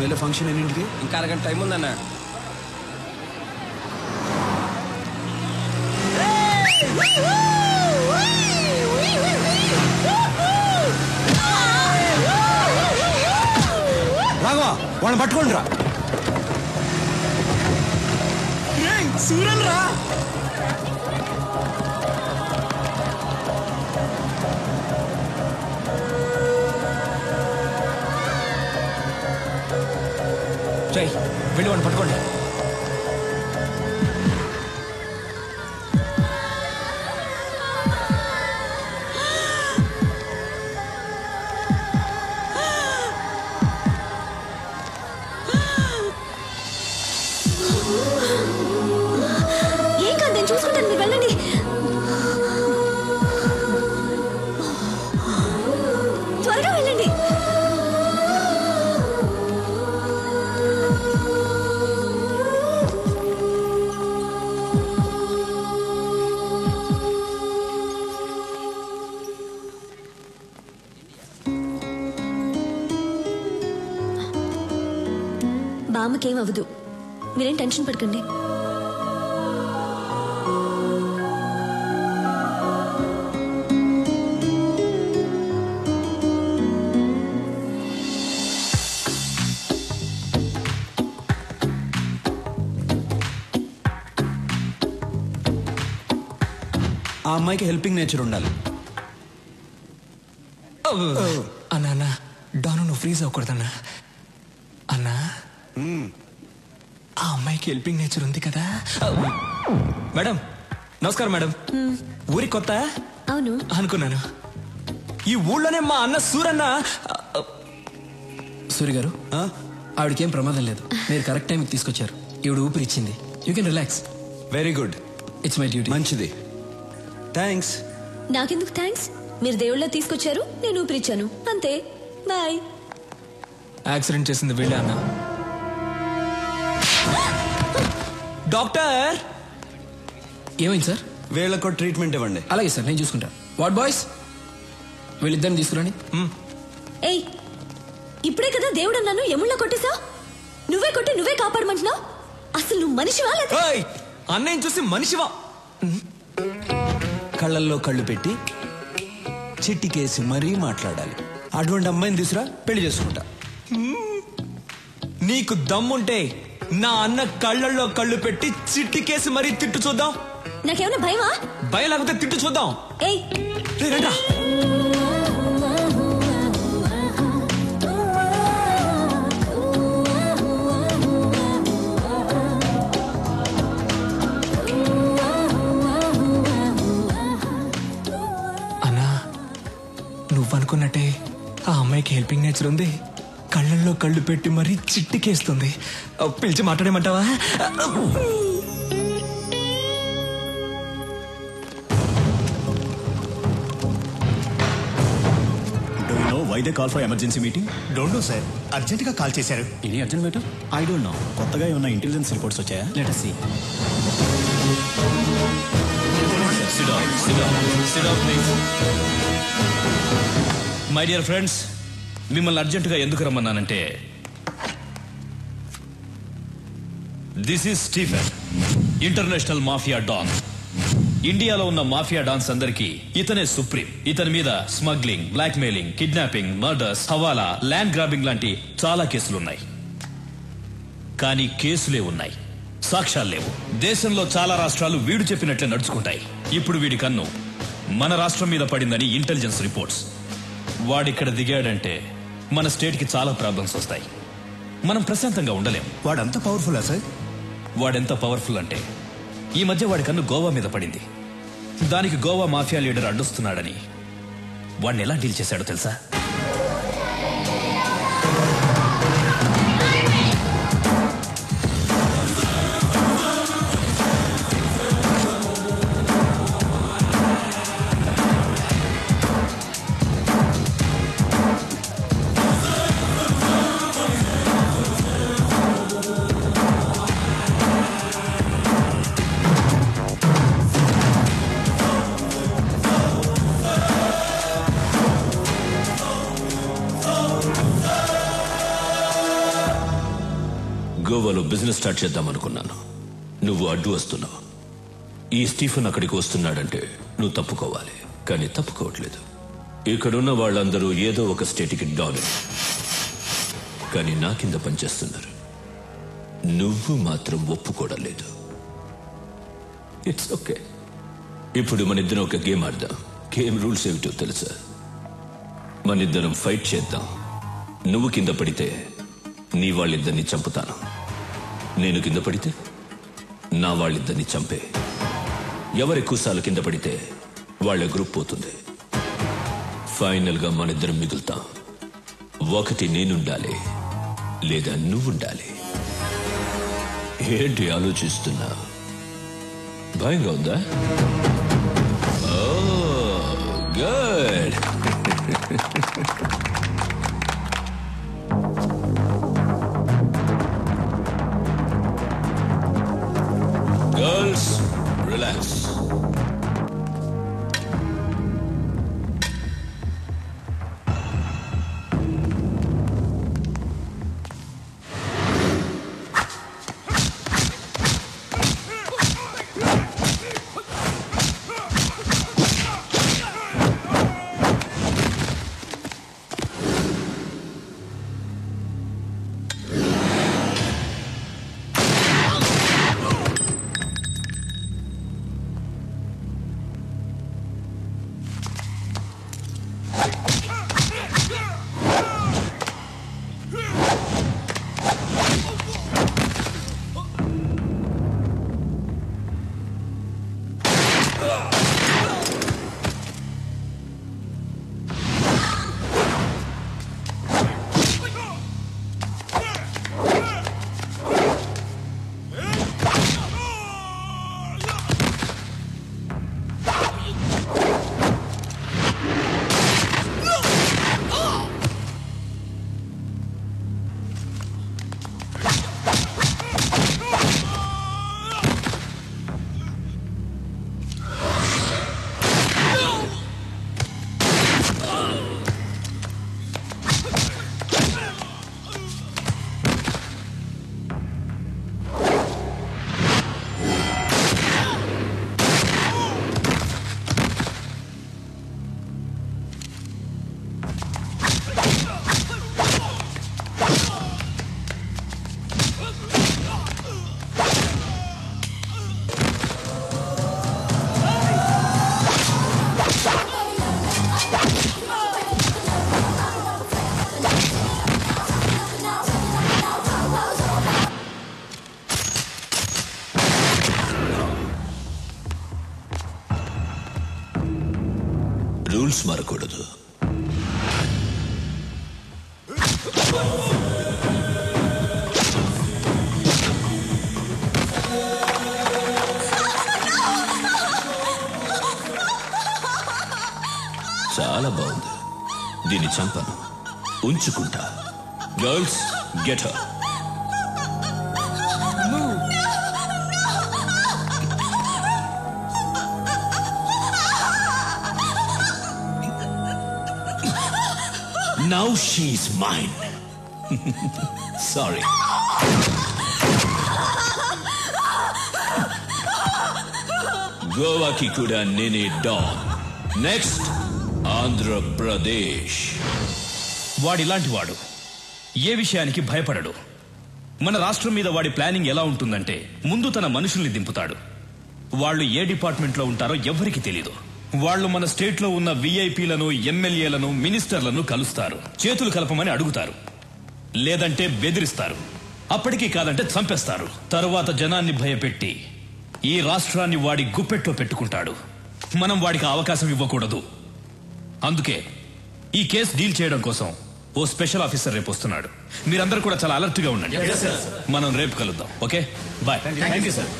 వెళ్ళే ఫంక్షన్ ఎన్నింటికి? ఇంకా అరగంట టైం ఉందన్న. రాఘవ వాళ్ళని పట్టుకోండి రా. సూరన్ రా. జై వెళ్ళి వాడిని పట్టుకోండి. ఏం కాదు, నేను చూసుకుంటాను, మీరు వెళ్ళండి. త్వరగా వెళ్ళండి. బామ్మకేం అవ్వదు, మీరేం టెన్షన్ పడకండి. ఆ అమ్మాయికి హెల్పింగ్ నేచర్ ఉండాలి. అన్నా డాను నువ్వు ఫ్రీజ్ అవ్వకూడదన్నా. అన్నా ఆ అమ్మాయికి హెల్పింగ్ నేచర్ ఉంది కదా. మేడం నమస్కారం. మేడం ఊరి కొత్త? అవును అనుకున్నాను. ఈ ఊళ్ళోనే మా అన్న సూరన్న. సూరి గారు, ఆవిడకేం ప్రమాదం లేదు. మీరు కరెక్ట్ టైంకి తీసుకొచ్చారు. ఈవిడ ఊపిరి ఇచ్చింది. You can relax. Very good. It's my duty. మంచిది. థ్యాంక్స్. నాకెందుకు థ్యాంక్స్? మీరు దేవుళ్ళ తీసుకొచ్చారు, నేను ఊపిరిచ్చాను, అంతే. బాయ్. యాక్సిడెంట్ చేసింది వీళ్ళే అన్న. డాక్టర్ ఏమైంది సార్? వీళ్ళకు ట్రీట్మెంట్ ఇవ్వండి. అలాగే సార్, నేను చూసుకుంటా. వాట్ బాయ్స్, వీళ్ళిద్దరిని తీసుకురండి. ఏయ్, ఇప్పుడే కదా దేవుడు అన్నాను, ఎముళ్ళ కొట్టేశావు. నువ్వే కొట్టి నువ్వే కాపాడమంటున్నావు. అసలు నువ్వు మనిషివా? అన్నయ్య చూసి మనిషివా? కళ్ళల్లో కళ్ళు పెట్టి చిట్టికేసి మరీ మాట్లాడాలి. అటువంటి అమ్మాయిని తీసురా, పెళ్లి చేసుకుంటా. నీకు దమ్ముంటే నా అన్న కళ్ళల్లో కళ్ళు పెట్టి చిట్టికేసి మరీ తిట్టు చూద్దాం. నాకేమైనా భయమా? భయం లేకపోతే తిట్టు చూద్దాం. ఏయ్ రండ్రా. అన్నా నువ్వనుకున్నట్టే ఆ అమ్మాయికి హెల్పింగ్ నేచర్ ఉంది. కళ్ళల్లో కళ్ళు పెట్టి మరీ చిట్టికేస్తుంది. పిలిచి మాట్లాడేమంటావా? Why they call for emergency meeting? Don't know, sir. Urgent గా కాల్ చేశారు. Any urgent matter? I don't know. కొత్తగా ఏమైనా ఇంటెలిజెన్స్ రిపోర్ట్స్ వచ్చాయా? Let us see. Sit down. Sit down. Sit down, please. My dear friends, మిమ్మల్ని అర్జెంటుగా ఎందుకు రమ్మన్నానంటే, this is Stephen, international mafia don. ఇండియాలో ఉన్న మాఫియా డాన్స్ అందరికీ ఇతనే సుప్రీం. ఇతని మీద smuggling, blackmailing, kidnapping, murders, hawala, land grabbing లాంటి చాలా కేసులున్నాయి. కానీ కేసులే ఉన్నాయి, సాక్ష్యాలు లేవు. దేశంలో చాలా రాష్ట్రాలు వీడు చెప్పినట్లే నడుచుకుంటాయి. ఇప్పుడు వీడి కన్ను మన రాష్ట్రం మీద పడిందని ఇంటెలిజెన్స్ రిపోర్ట్స్. వాడిక్కడ దిగాడంటే మన స్టేట్ కి చాలా ప్రాబ్లమ్స్ వస్తాయి. మనం ప్రశాంతంగా ఉండలేం. వాడంత పవర్ఫుల్లా సార్? వాడెంత పవర్ఫుల్ అంటే, ఈ మధ్య వాడి కన్ను గోవా మీద పడింది. దానికి గోవా మాఫియా లీడర్ అడ్డొస్తున్నాడని వాడిని ఎలా డీల్ చేశాడో తెలుసా? బిజినెస్ స్టార్ట్ చేద్దాం అనుకున్నాను. నువ్వు అడ్డు వస్తున్నావు. ఈ స్టీఫెన్ అక్కడికి వస్తున్నాడంటే నువ్వు తప్పుకోవాలి, కానీ తప్పుకోవట్లేదు. ఇక్కడున్న వాళ్ళందరూ ఏదో ఒక స్టేట్కి డాన్, కానీ నా కింద పనిచేస్తున్నారు. నువ్వు మాత్రం ఒప్పుకోవడం లేదు. It's okay. ఇప్పుడు మన ఇద్దరం ఒక గేమ్ ఆడదాం. గేమ్ రూల్స్ ఏమిటో తెలుసా? మన ఇద్దరం ఫైట్ చేద్దాం. నువ్వు కింద పడితే నీ వాళ్ళిద్దరిని చంపుతాను, నేను కింద పడితే నా వాళ్ళిద్దరిని చంపే. ఎవరెక్కువ సార్లు కింద పడితే వాళ్ళ గ్రూప్ పోతుంది. ఫైనల్ గా మన ఇద్దరం మిగులుతాం. ఒకటి నేనుండాలి, లేదా నువ్వుండాలి. ఏంటి ఆలోచిస్తున్నా? భయంగా ఉందా? గుడ్. Girls relax. రూల్స్ మారకూడదు. చాలా బాగుంది. దీన్ని చంపను, ఉంచుకుంటా. Girls get her. Now she's mine. Sorry. గోవాకి కూడా నేనే డాన్. నెక్స్ట్ ఆంధ్రప్రదేశ్. వాడిలాంటి వాడు ఏ విషయానికి భయపడడు. మన రాష్ట్రం మీద వాడి ప్లానింగ్ ఎలా ఉంటుందంటే, ముందు తన మనుషుల్ని దింపుతాడు. వాళ్ళు ఏ డిపార్ట్మెంట్లో ఉంటారో ఎవ్వరికి తెలీదు. వాళ్ళు మన స్టేట్ లో ఉన్న విఐపీలను, ఎమ్మెల్యేలను, మినిస్టర్లను కలుస్తారు. చేతులు కలపమని అడుగుతారు, లేదంటే బెదిరిస్తారు. అప్పటికీ కాదంటే చంపేస్తారు. తరువాత జనాన్ని భయపెట్టి ఈ రాష్ట్రాన్ని వాడి గుప్పెట్లో పెట్టుకుంటాడు. మనం వాడికి అవకాశం ఇవ్వకూడదు. అందుకే ఈ కేసు డీల్ చేయడం కోసం ఓ స్పెషల్ ఆఫీసర్ రేపు వస్తున్నాడు. మీరందరూ కూడా చాలా అలర్ట్ గా ఉండండి. మనం రేపు కలుద్దాం. Okay, bye. Thank you sir.